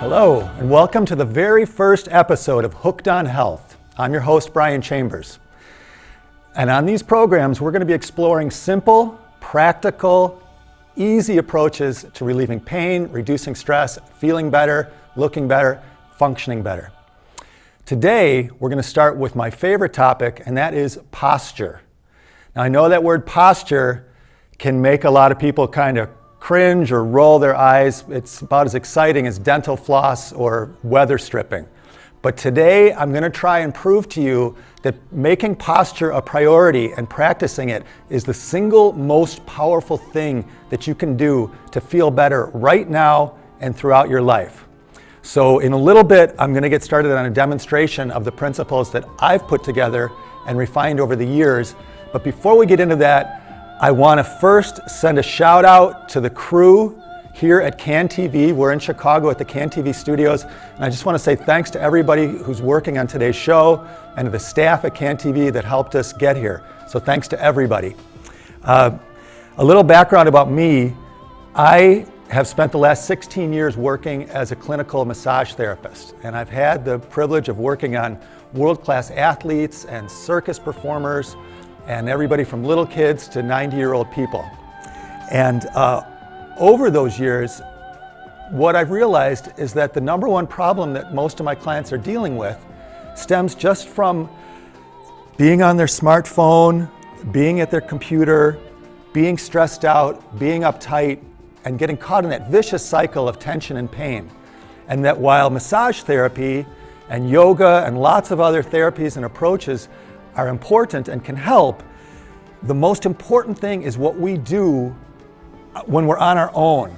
Hello, and welcome to the very first episode of Hooked on Health. I'm your host, Brian Chambers. And on these programs, we're going to be exploring simple, practical, easy approaches to relieving pain, reducing stress, feeling better, looking better, functioning better. Today, we're going to start with my favorite topic, and that is posture. Now, I know that word posture can make a lot of people kind of cringe or roll their eyes. It's about as exciting as dental floss or weather stripping. But today I'm going to try and prove to you that making posture a priority and practicing it is the single most powerful thing that you can do to feel better right now and throughout your life. So in a little bit, I'm going to get started on a demonstration of the principles that I've put together and refined over the years. But before we get into that, I want to first send a shout out to the crew here at CAN TV. We're in Chicago at the CAN TV studios, and I just want to say thanks to everybody who's working on today's show and to the staff at CAN TV that helped us get here. So thanks to everybody. A little background about me. I have spent the last 16 years working as a clinical massage therapist, and I've had the privilege of working on world-class athletes and circus performers and everybody from little kids to 90-year-old people. And over those years, what I've realized is that the number one problem that most of my clients are dealing with stems just from being on their smartphone, being at their computer, being stressed out, being uptight, and getting caught in that vicious cycle of tension and pain. And that while massage therapy and yoga and lots of other therapies and approaches are important and can help, the most important thing is what we do when we're on our own,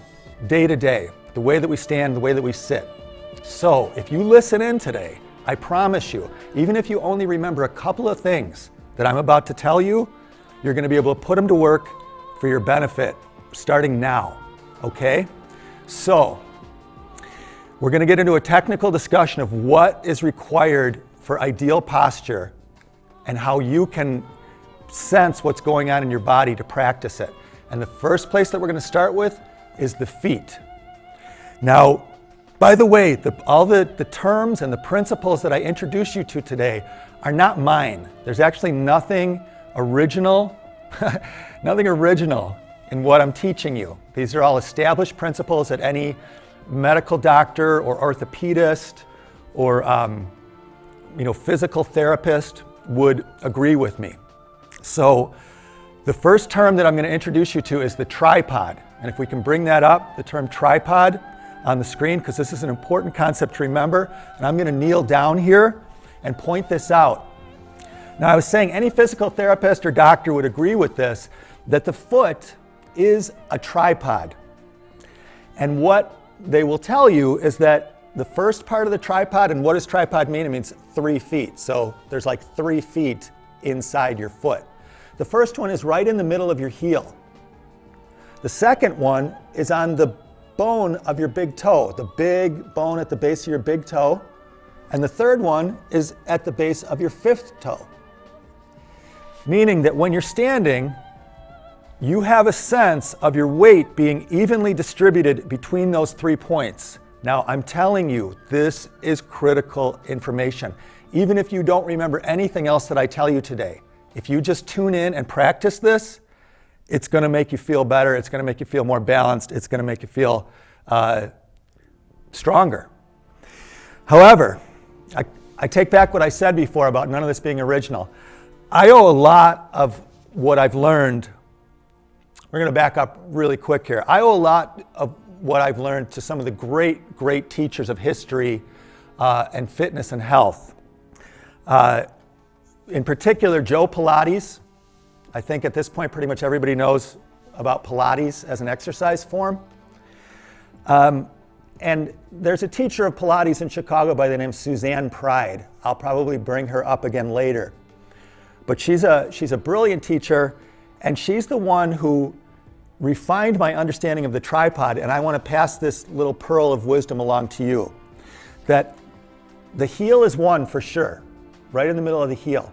day to day, the way that we stand, the way that we sit. So if you listen in today, I promise you, even if you only remember a couple of things that I'm about to tell you, you're going to be able to put them to work for your benefit starting now, okay? So we're going to get into a technical discussion of what is required for ideal posture and how you can sense what's going on in your body to practice it. And the first place that we're going to start with is the feet. Now, by the way, all the terms and the principles that I introduce you to today are not mine. There's actually nothing original, nothing original in what I'm teaching you. These are all established principles that any medical doctor or orthopedist or physical therapist would agree with me. So the first term that I'm going to introduce you to is the tripod. And if we can bring that up, the term tripod on the screen, because this is an important concept to remember. And I'm going to kneel down here and point this out. Now, I was saying any physical therapist or doctor would agree with this, that the foot is a tripod. And what they will tell you is that the first part of the tripod, and what does tripod mean? It means 3 feet. So there's like 3 feet inside your foot. The first one is right in the middle of your heel. The second one is on the bone of your big toe, the big bone at the base of your big toe. And the third one is at the base of your 5th toe. Meaning that when you're standing, you have a sense of your weight being evenly distributed between those 3 points. Now, I'm telling you, this is critical information. Even if you don't remember anything else that I tell you today, if you just tune in and practice this, it's going to make you feel better. It's going to make you feel more balanced. It's going to make you feel stronger. However, I take back what I said before about none of this being original. I owe a lot of what I've learned. We're going to back up really quick here. I owe a lot of what I've learned to some of the great teachers of history and fitness and health. In particular, Joe Pilates. I think at this point pretty much everybody knows about Pilates as an exercise form. And there's a teacher of Pilates in Chicago by the name Suzanne Pride. I'll probably bring her up again later. But she's a brilliant teacher, and she's the one who refined my understanding of the tripod, and I want to pass this little pearl of wisdom along to you. That the heel is one for sure, right in the middle of the heel.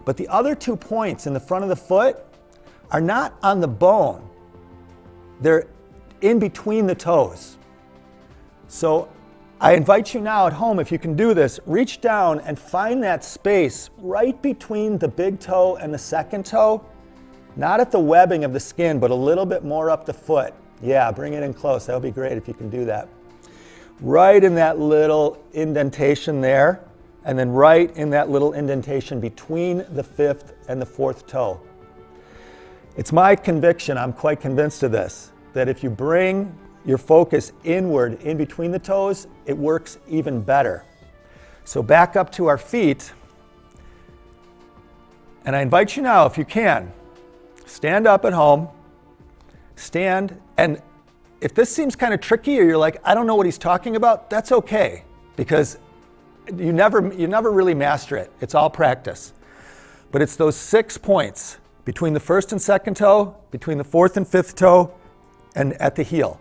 But the other 2 points in the front of the foot are not on the bone. They're in between the toes. So I invite you now at home, if you can do this, reach down and find that space right between the big toe and the second toe. Not at the webbing of the skin, but a little bit more up the foot. Yeah, bring it in close. That would be great if you can do that. Right in that little indentation there, and then right in that little indentation between the fifth and the fourth toe. It's my conviction, I'm quite convinced of this, that if you bring your focus inward in between the toes, it works even better. So back up to our feet, and I invite you now, if you can, stand up at home, stand, and if this seems kind of tricky or you're like, I don't know what he's talking about, that's okay, because you never really master it. It's all practice. But it's those 6 points between the first and second toe, between the fourth and fifth toe, and at the heel.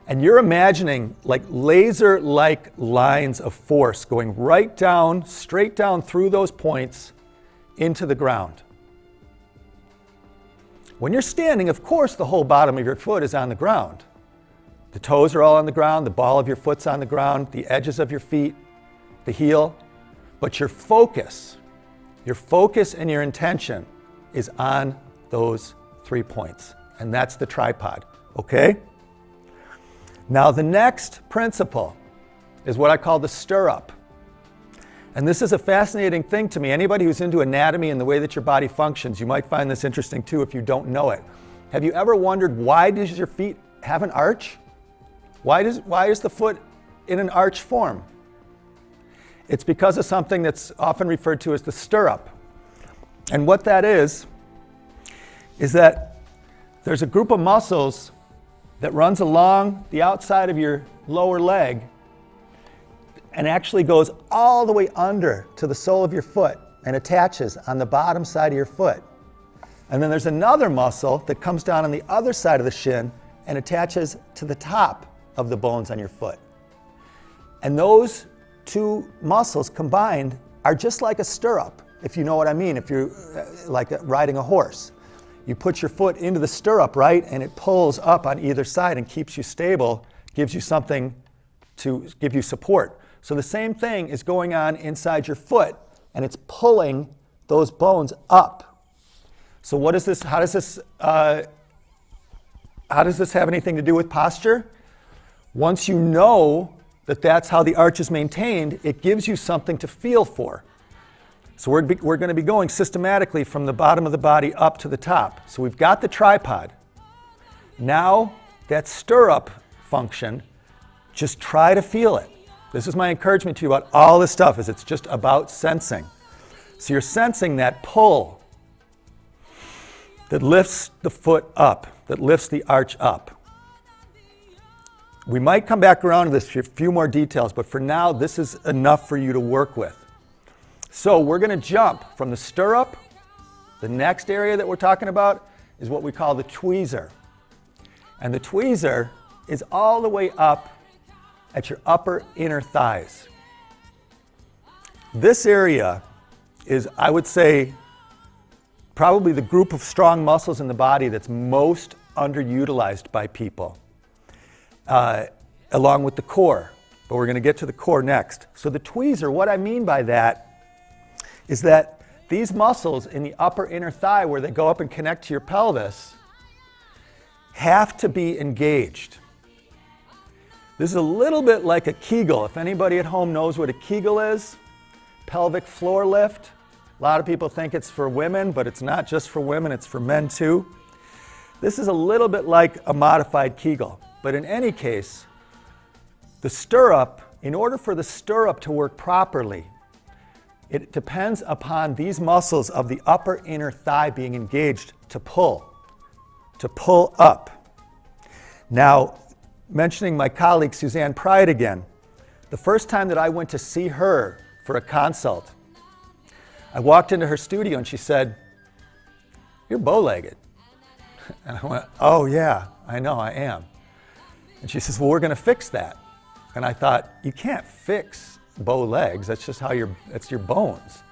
And you're imagining like laser-like lines of force going right down, straight down through those points into the ground. When you're standing, of course, the whole bottom of your foot is on the ground. The toes are all on the ground, the ball of your foot's on the ground, the edges of your feet, the heel. But your focus and your intention is on those 3 points. And that's the tripod, okay? Now the next principle is what I call the stirrup. And this is a fascinating thing to me. Anybody who's into anatomy and the way that your body functions, you might find this interesting too if you don't know it. Have you ever wondered, why does your feet have an arch? Why is the foot in an arch form? It's because of something that's often referred to as the stirrup. And what that is that there's a group of muscles that runs along the outside of your lower leg and actually goes all the way under to the sole of your foot and attaches on the bottom side of your foot. And then there's another muscle that comes down on the other side of the shin and attaches to the top of the bones on your foot. And those 2 muscles combined are just like a stirrup, if you know what I mean, if you're like riding a horse. You put your foot into the stirrup, right, and it pulls up on either side and keeps you stable, gives you something to give you support. So the same thing is going on inside your foot, and it's pulling those bones up. So what is this? How does this have anything to do with posture? Once you know that that's how the arch is maintained, it gives you something to feel for. So we're going to be going systematically from the bottom of the body up to the top. So we've got the tripod. Now that stirrup function, just try to feel it. This is my encouragement to you about all this stuff, is it's just about sensing. So you're sensing that pull that lifts the foot up, that lifts the arch up. We might come back around to this for a few more details, but for now, this is enough for you to work with. So we're going to jump from the stirrup. The next area that we're talking about is what we call the tweezer. And the tweezer is all the way up at your upper inner thighs. This area is, I would say, probably the group of strong muscles in the body that's most underutilized by people, along with the core. But we're going to get to the core next. So the tweezer, what I mean by that is that these muscles in the upper inner thigh, where they go up and connect to your pelvis, have to be engaged. This is a little bit like a Kegel. If anybody at home knows what a Kegel is, pelvic floor lift. A lot of people think it's for women, but it's not just for women, it's for men too. This is a little bit like a modified Kegel. But in any case, the stirrup, in order for the stirrup to work properly, it depends upon these muscles of the upper inner thigh being engaged to pull up. Now, mentioning my colleague Suzanne Pride again, the first time that I went to see her for a consult, I walked into her studio and she said, "You're bow-legged." And I went, "Oh yeah, I know I am." And she says, "Well, we're going to fix that." And I thought, you can't fix bow legs, that's just how it's your bones.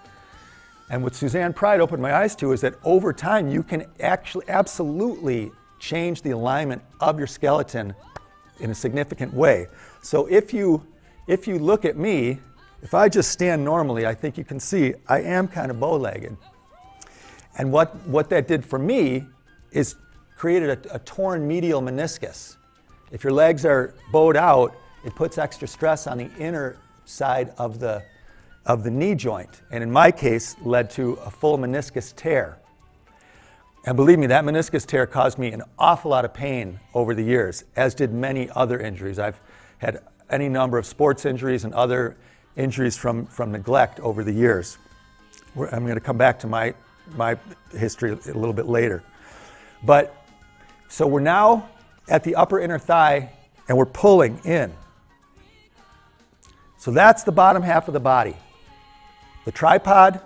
And what Suzanne Pride opened my eyes to is that over time you can actually absolutely change the alignment of your skeleton in a significant way. So if you if you look at me, if I just stand normally, I think you can see I am kind of bow-legged. And what that did for me is created a torn medial meniscus. If your legs are bowed out, it puts extra stress on the inner side of the knee joint, and in my case, led to a full meniscus tear. And believe me, that meniscus tear caused me an awful lot of pain over the years, as did many other injuries. I've had any number of sports injuries and other injuries from neglect over the years. I'm going to come back to my history a little bit later. But so we're now at the upper inner thigh and we're pulling in. So that's the bottom half of the body. The tripod,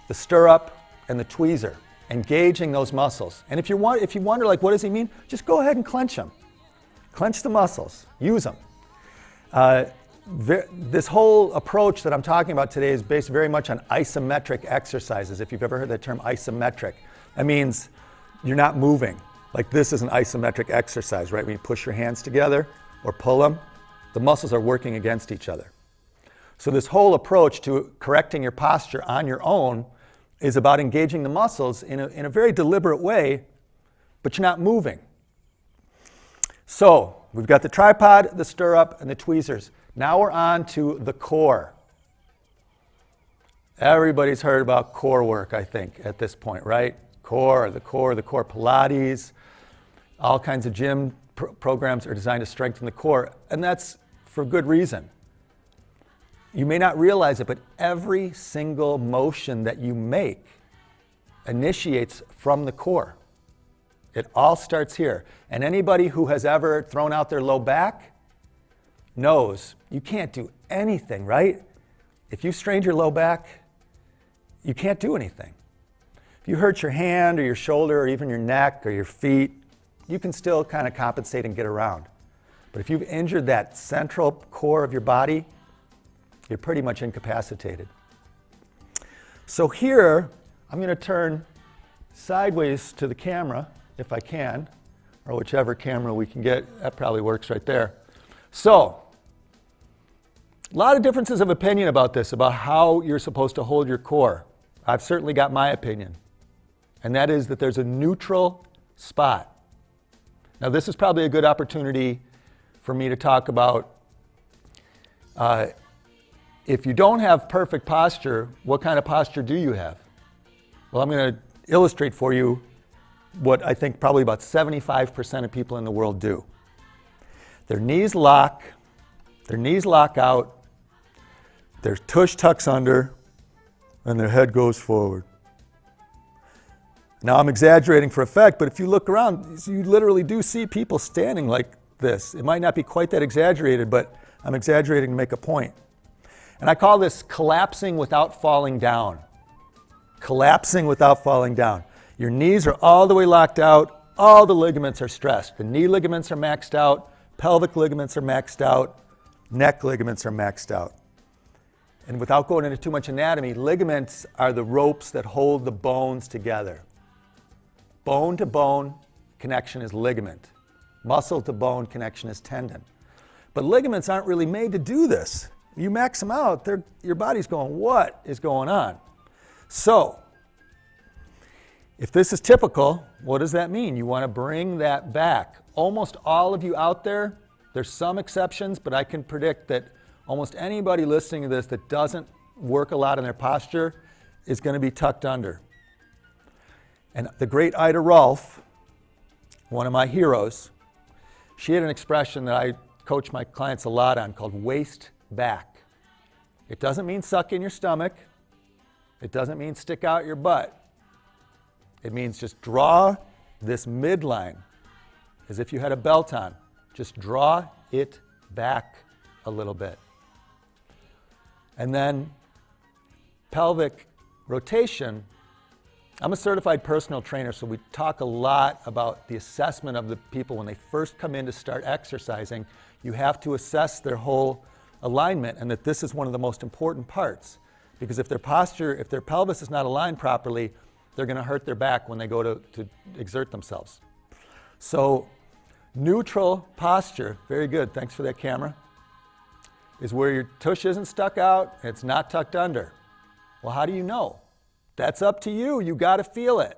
the stirrup, and the tweezer, engaging those muscles. And if you wonder, like, what does he mean? Just go ahead and clench them. Clench the muscles, use them. This whole approach that I'm talking about today is based very much on isometric exercises. If you've ever heard that term isometric, that means you're not moving. Like this is an isometric exercise, right? When you push your hands together or pull them, the muscles are working against each other. So this whole approach to correcting your posture on your own is about engaging the muscles in a very deliberate way, but you're not moving. So we've got the tripod, the stirrup, and the tweezers. Now we're on to the core. Everybody's heard about core work, I think, at this point, right? The core Pilates, all kinds of gym programs are designed to strengthen the core, and that's for good reason. You may not realize it, but every single motion that you make initiates from the core. It all starts here. And anybody who has ever thrown out their low back knows you can't do anything, right? If you strained your low back, you can't do anything. If you hurt your hand or your shoulder or even your neck or your feet, you can still kind of compensate and get around. But if you've injured that central core of your body, you're pretty much incapacitated. So here, I'm going to turn sideways to the camera, if I can, or whichever camera we can get. That probably works right there. So, a lot of differences of opinion about this, about how you're supposed to hold your core. I've certainly got my opinion, and that is that there's a neutral spot. Now, this is probably a good opportunity for me to talk about if you don't have perfect posture, what kind of posture do you have? Well, I'm going to illustrate for you what I think probably about 75% of people in the world do. Their knees lock out, their tush tucks under, and their head goes forward. Now, I'm exaggerating for effect, but if you look around, you literally do see people standing like this. It might not be quite that exaggerated, but I'm exaggerating to make a point. And I call this collapsing without falling down. Collapsing without falling down. Your knees are all the way locked out, all the ligaments are stressed. The knee ligaments are maxed out, pelvic ligaments are maxed out, neck ligaments are maxed out. And without going into too much anatomy, ligaments are the ropes that hold the bones together. Bone to bone connection is ligament. Muscle to bone connection is tendon. But ligaments aren't really made to do this. You max them out, your body's going, what is going on? So, if this is typical, what does that mean? You want to bring that back. Almost all of you out there, there's some exceptions, but I can predict that almost anybody listening to this that doesn't work a lot in their posture is going to be tucked under. And the great Ida Rolf, one of my heroes, she had an expression that I coach my clients a lot on called waist back. It doesn't mean suck in your stomach. It doesn't mean stick out your butt. It means just draw this midline as if you had a belt on. Just draw it back a little bit. And then pelvic rotation. I'm a certified personal trainer, so we talk a lot about the assessment of the people when they first come in to start exercising. You have to assess their whole alignment, and that this is one of the most important parts. Because if their posture, if their pelvis is not aligned properly, they're going to hurt their back when they go to exert themselves. So, neutral posture, very good, thanks for that camera. is where your tush isn't stuck out and it's not tucked under. Well, how do you know? That's up to you. You got to feel it.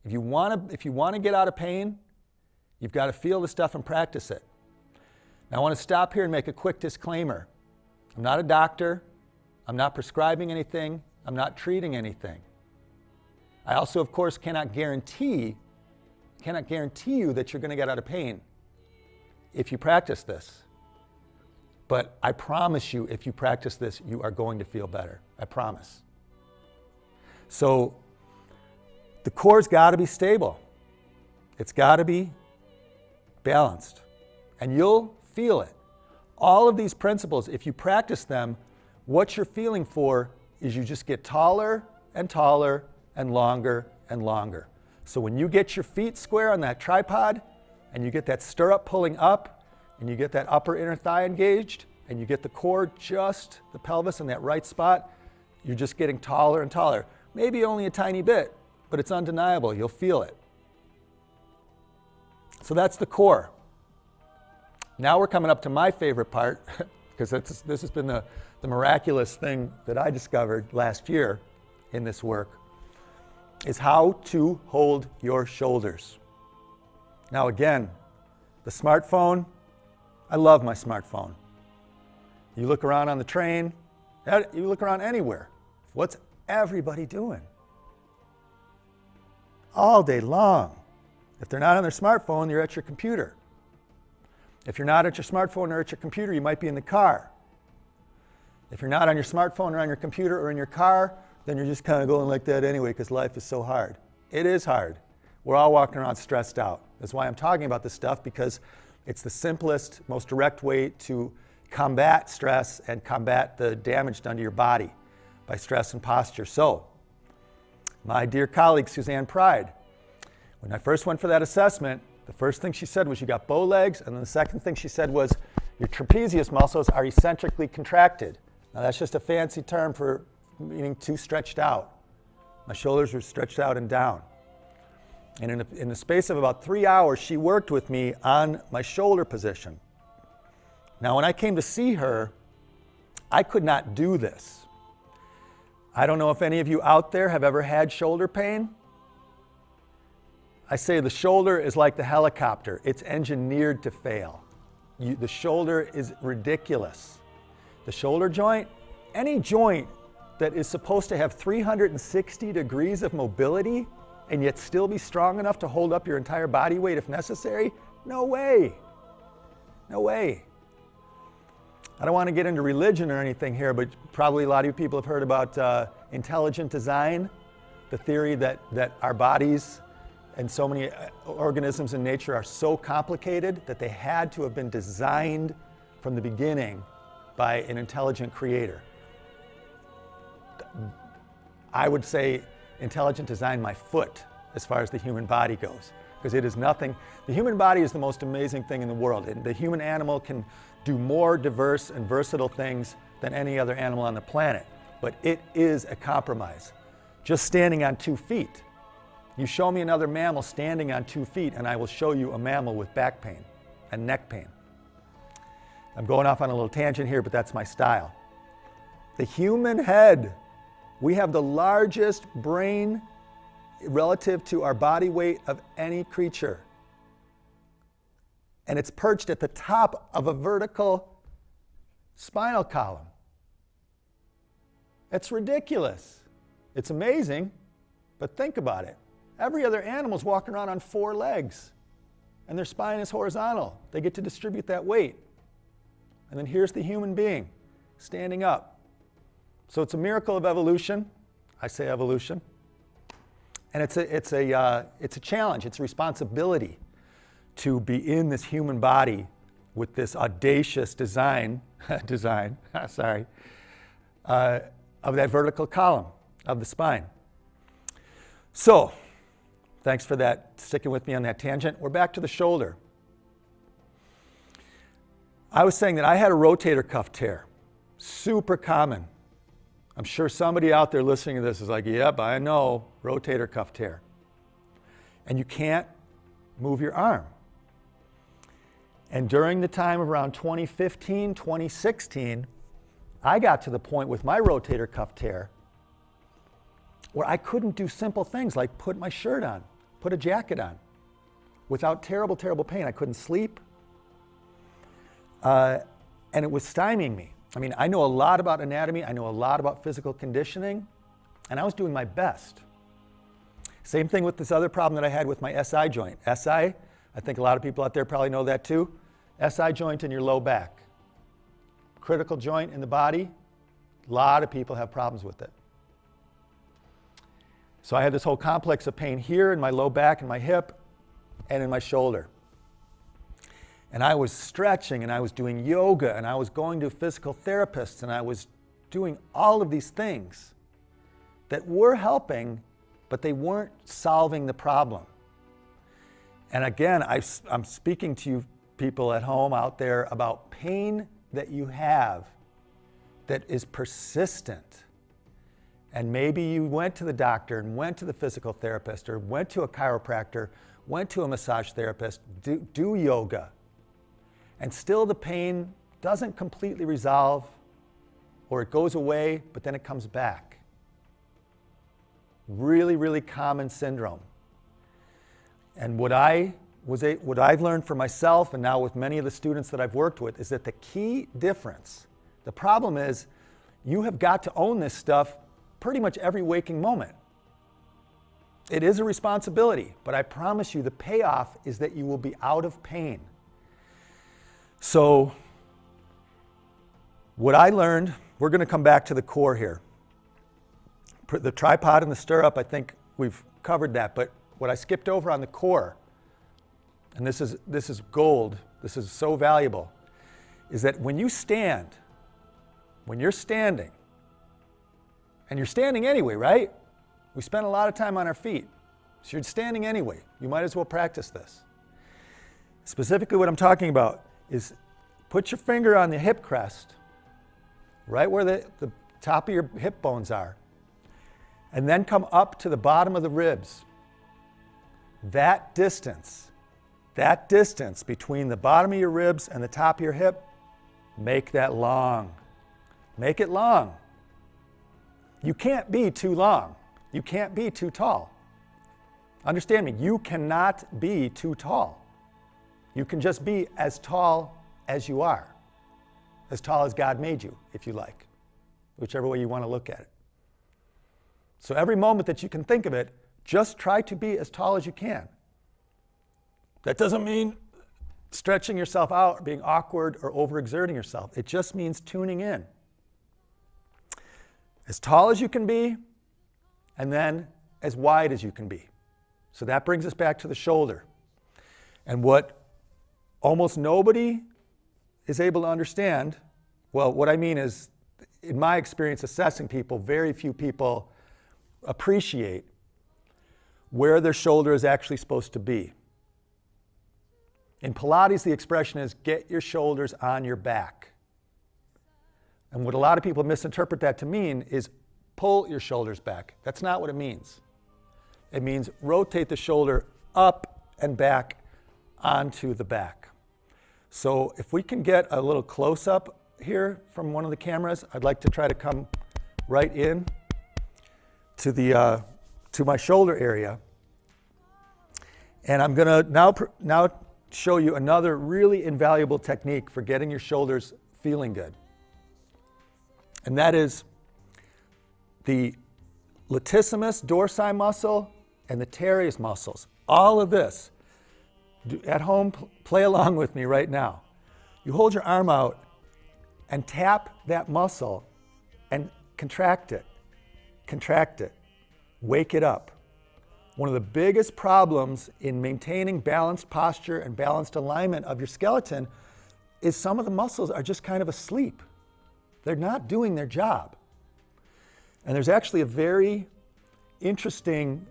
If you want to get out of pain, you've got to feel the stuff and practice it. Now, I want to stop here and make a quick disclaimer. I'm not a doctor. I'm not prescribing anything. I'm not treating anything. I also, of course, cannot guarantee you that you're going to get out of pain if you practice this. But I promise you, if you practice this, you are going to feel better. I promise. So the core's got to be stable. It's got to be balanced. And you'll feel it. All of these principles, if you practice them, what you're feeling for is you just get taller and taller and longer and longer. So when you get your feet square on that tripod and you get that stirrup pulling up and you get that upper inner thigh engaged and you get the core just the pelvis in that right spot, you're just getting taller and taller. Maybe only a tiny bit, but it's undeniable. You'll feel it. So that's the core. Now we're coming up to my favorite part, because this has been the miraculous thing that I discovered last year in this work, is how to hold your shoulders. Now again, the smartphone, I love my smartphone. You look around on the train, you look around anywhere. What's everybody doing? All day long. If they're not on their smartphone, you're at your computer. If you're not at your smartphone or at your computer, you might be in the car. If you're not on your smartphone or on your computer or in your car, then you're just kind of going like that anyway because life is so hard. It is hard. We're all walking around stressed out. That's why I'm talking about this stuff, because it's the simplest, most direct way to combat stress and combat the damage done to your body by stress and posture. So, my dear colleague Suzanne Pride, when I first went for that assessment, the first thing she said was you got bow legs, and then the second thing she said was your trapezius muscles are eccentrically contracted. Now that's just a fancy term for meaning too stretched out. My shoulders were stretched out and down. And in the space of about 3 hours, she worked with me on my shoulder position. Now, when I came to see her, I could not do this. I don't know if any of you out there have ever had shoulder pain. I say the shoulder is like the helicopter. It's engineered to fail. The shoulder is ridiculous. The shoulder joint, any joint that is supposed to have 360 degrees of mobility and yet still be strong enough to hold up your entire body weight if necessary, no way. No way. I don't want to get into religion or anything here, but probably a lot of you people have heard about intelligent design, the theory that our bodies and so many organisms in nature are so complicated that they had to have been designed from the beginning by an intelligent creator. I would say intelligent design my foot as far as the human body goes, because it is nothing. The human body is the most amazing thing in the world. And the human animal can do more diverse and versatile things than any other animal on the planet, but it is a compromise. Just standing on 2 feet. You show me another mammal standing on 2 feet and I will show you a mammal with back pain and neck pain. I'm going off on a little tangent here, but that's my style. The human head, we have the largest brain relative to our body weight of any creature. And it's perched at the top of a vertical spinal column. It's ridiculous. It's amazing, but think about it. Every other animal's walking around on 4 legs, and their spine is horizontal. They get to distribute that weight. And then here's the human being standing up. So it's a miracle of evolution. I say evolution. And it's a challenge. It's a responsibility to be in this human body with this audacious design of that vertical column of the spine. So, thanks for that, sticking with me on that tangent. We're back to the shoulder. I was saying that I had a rotator cuff tear. Super common. I'm sure somebody out there listening to this is like, yep, I know, rotator cuff tear. And you can't move your arm. And during the time around 2015, 2016, I got to the point with my rotator cuff tear where I couldn't do simple things like put my shirt on, put a jacket on, without terrible, terrible pain. I couldn't sleep, and it was stymieing me. I mean, I know a lot about anatomy, I know a lot about physical conditioning, and I was doing my best. Same thing with this other problem that I had with my SI joint. SI, I think a lot of people out there probably know that too. SI joint in your low back. Critical joint in the body, a lot of people have problems with it. So I had this whole complex of pain here in my low back and my hip and in my shoulder. And I was stretching and I was doing yoga and I was going to physical therapists and I was doing all of these things that were helping, but they weren't solving the problem. And again, I'm speaking to you people at home out there about pain that you have that is persistent. And maybe you went to the doctor and went to the physical therapist or went to a chiropractor, went to a massage therapist, do yoga, and still the pain doesn't completely resolve, or it goes away, but then it comes back. Really, really common syndrome. And what I've learned for myself and now with many of the students that I've worked with is that the key difference, the problem is you have got to own this stuff pretty much every waking moment. It is a responsibility, but I promise you the payoff is that you will be out of pain. So what I learned, we're going to come back to the core here. The tripod and the stirrup, I think we've covered that, but what I skipped over on the core, and this is gold, this is so valuable, is that when you stand, when you're standing, and you're standing anyway, right? We spend a lot of time on our feet, so you're standing anyway. You might as well practice this. Specifically what I'm talking about is put your finger on the hip crest, right where the top of your hip bones are, and then come up to the bottom of the ribs. That distance between the bottom of your ribs and the top of your hip, make that long. Make it long. You can't be too long. You can't be too tall. Understand me, you cannot be too tall. You can just be as tall as you are. As tall as God made you, if you like. Whichever way you want to look at it. So every moment that you can think of it, just try to be as tall as you can. That doesn't mean stretching yourself out, or being awkward, or overexerting yourself. It just means tuning in. As tall as you can be, and then as wide as you can be. So that brings us back to the shoulder. And what almost nobody is able to understand, well, what I mean is, in my experience assessing people, very few people appreciate where their shoulder is actually supposed to be. In Pilates, the expression is, get your shoulders on your back. And what a lot of people misinterpret that to mean is pull your shoulders back. That's not what it means. It means rotate the shoulder up and back onto the back. So if we can get a little close-up here from one of the cameras, I'd like to try to come right in to my shoulder area. And I'm going to now show you another really invaluable technique for getting your shoulders feeling good. And that is the latissimus dorsi muscle and the teres muscles. All of this. At home, play along with me right now. You hold your arm out and tap that muscle and contract it. Contract it. Wake it up. One of the biggest problems in maintaining balanced posture and balanced alignment of your skeleton is some of the muscles are just kind of asleep. They're not doing their job. And there's actually a very interesting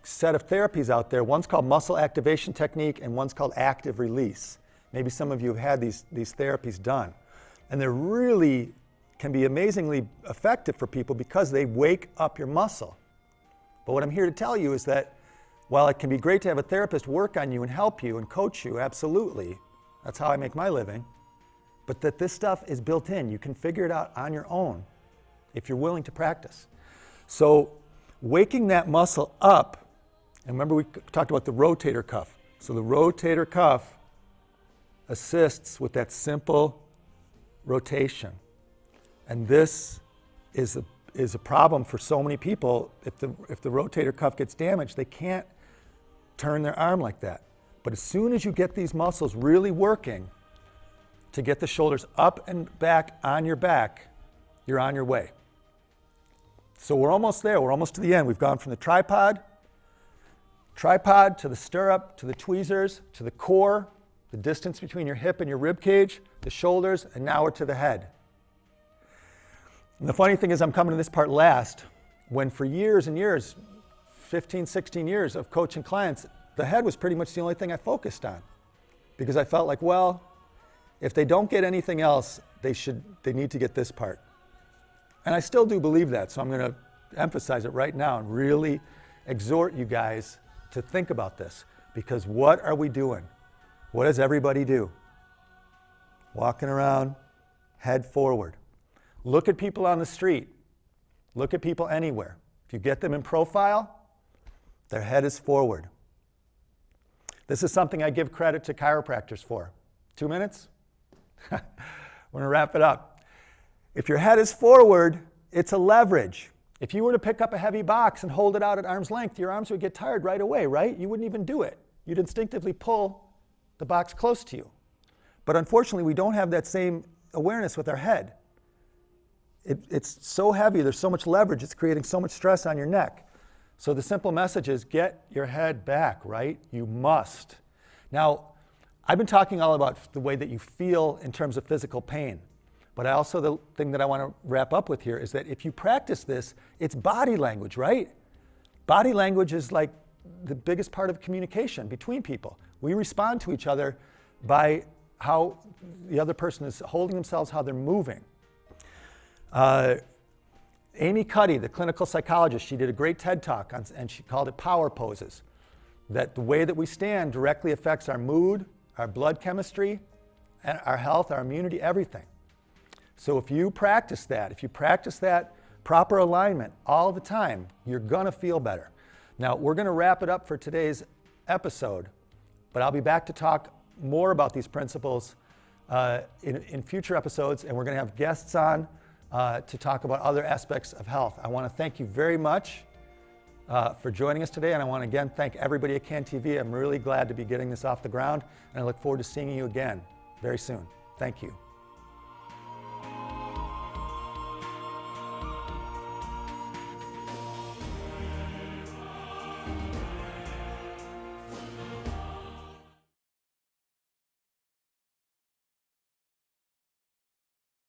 set of therapies out there. One's called muscle activation technique and one's called active release. Maybe some of you have had these therapies done. And they really can be amazingly effective for people because they wake up your muscle. But what I'm here to tell you is that while it can be great to have a therapist work on you and help you and coach you, absolutely, That's how I make my living. But that this stuff is built in. You can figure it out on your own if you're willing to practice. So waking that muscle up, and remember we talked about the rotator cuff. So the rotator cuff assists with that simple rotation. And this is a problem for so many people. If the rotator cuff gets damaged, they can't turn their arm like that. But as soon as you get these muscles really working to get the shoulders up and back on your back, you're on your way. So we're almost there. We're almost to the end. We've gone from the tripod to the stirrup, to the tweezers, to the core, the distance between your hip and your rib cage, the shoulders, and now we're to the head. And the funny thing is I'm coming to this part last, when for years and years, 15, 16 years of coaching clients, the head was pretty much the only thing I focused on. Because I felt like, well, if they don't get anything else, they need to get this part. And I still do believe that, so I'm going to emphasize it right now and really exhort you guys to think about this. Because what are we doing? What does everybody do? Walking around, head forward. Look at people on the street. Look at people anywhere. If you get them in profile, their head is forward. This is something I give credit to chiropractors for. 2 minutes? We're going to wrap it up. If your head is forward, it's a leverage. If you were to pick up a heavy box and hold it out at arm's length, your arms would get tired right away, right? You wouldn't even do it. You'd instinctively pull the box close to you. But unfortunately, we don't have that same awareness with our head. It's so heavy, there's so much leverage, it's creating so much stress on your neck. So the simple message is get your head back, right? You must. Now, I've been talking all about the way that you feel in terms of physical pain. But the thing that I want to wrap up with here is that if you practice this, it's body language, right? Body language is like the biggest part of communication between people. We respond to each other by how the other person is holding themselves, how they're moving. Amy Cuddy, the clinical psychologist, she did a great TED Talk and she called it power poses. That the way that we stand directly affects our mood, our blood chemistry, and our health, our immunity, everything. So if you practice that proper alignment all the time, you're gonna feel better. Now, we're gonna wrap it up for today's episode, but I'll be back to talk more about these principles in future episodes, and we're gonna have guests on to talk about other aspects of health. I wanna thank you very much for joining us today, and I wanna again thank everybody at CAN TV. I'm really glad to be getting this off the ground, and I look forward to seeing you again very soon. Thank you.